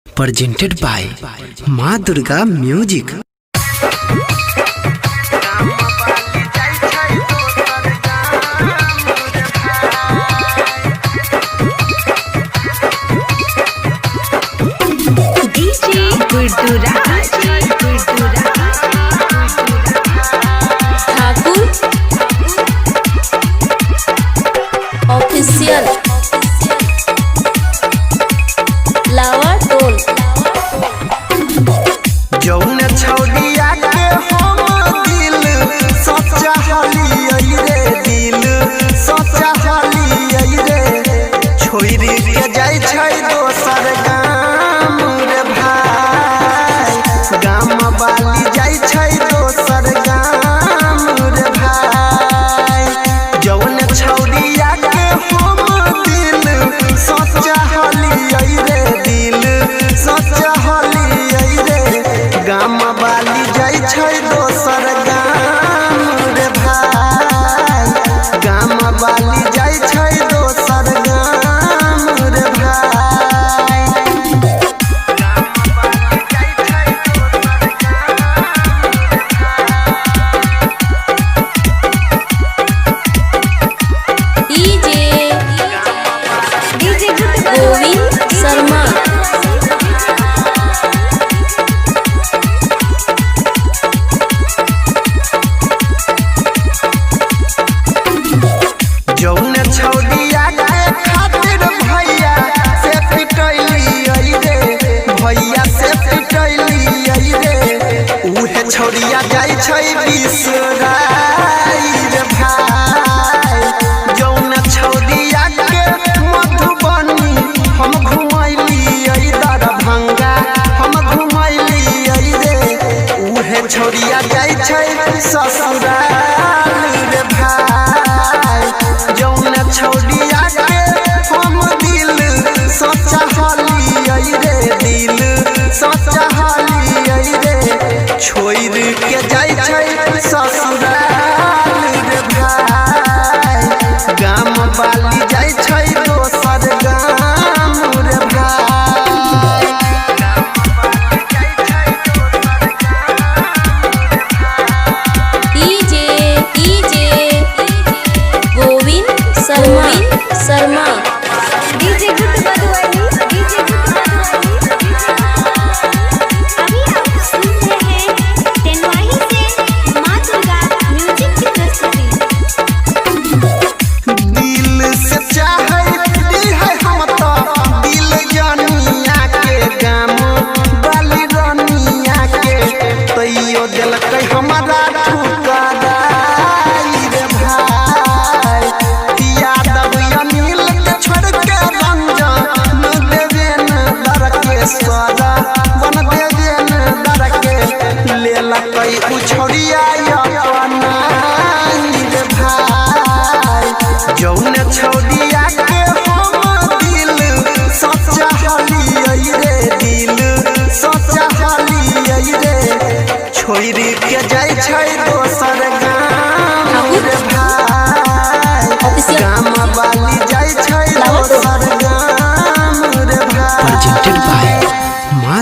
presented by माँ Durga music. ठाकुर official लावा toll जौन छौड़िया के हम दिल सच्चा हलियै रे, दिल सच्चा हलियै रे, छोड़ी के जाय छै दोसर गाम रे भाई, गाम वाली जाय छै दोसर गाम रे भाई। जौन छौड़िया के हम दिल सच्चा हलियै रे, दिल सच्चा हलियै रे, गाम वाली जाय छै दोसर गाम रे भाई, गाम वाली जाय छै दोसर गाम रे भाई। डीजे गोविंद शर्मा जौन छौड़िया के खातिर भैया से पिटैलियै रे, भैया से पिटैलियै रे, उहे छौड़िया जाय छै बिसराई रे भाई। जौन छौड़िया के मधुबनी हम घुमैलियै, दरभंगा हम घुमैलियै रे, उहे छौड़िया जाय छै ससुराल रे भाई। जौन छौड़िया के हम दिल सच्चा हलियै रे, दिल सच्चा हलियै रे, छोड़ के जाय छै ससुराल रे भाई, गाम वाली जाय छै दोसर गाम रे भाई। DJ Govind Sharma DJ good Madhubani DJ good Madhubani. अभी आप सुन रहे हैं तेनवाही से माँ दुर्गा म्यूजिक की प्रस्तुति। दिल से चाहती है हम तो दिल जानिया के, गाम वाली रानिया के, तैयो दिलकै हमारा ठुकराई रे भाई। यादव अनिल के छोड़ के रंजन देवेन दर के सरा वन देवेन दर के, लेलकै उ छौड़िया अपनाई रे भाई। जौन छौड़िया के हम दिल सच्चा हलियै रे, दिल सच्चा हलियै रे, छोड़ के जाय छै दोसर गाम रे भाई, गाम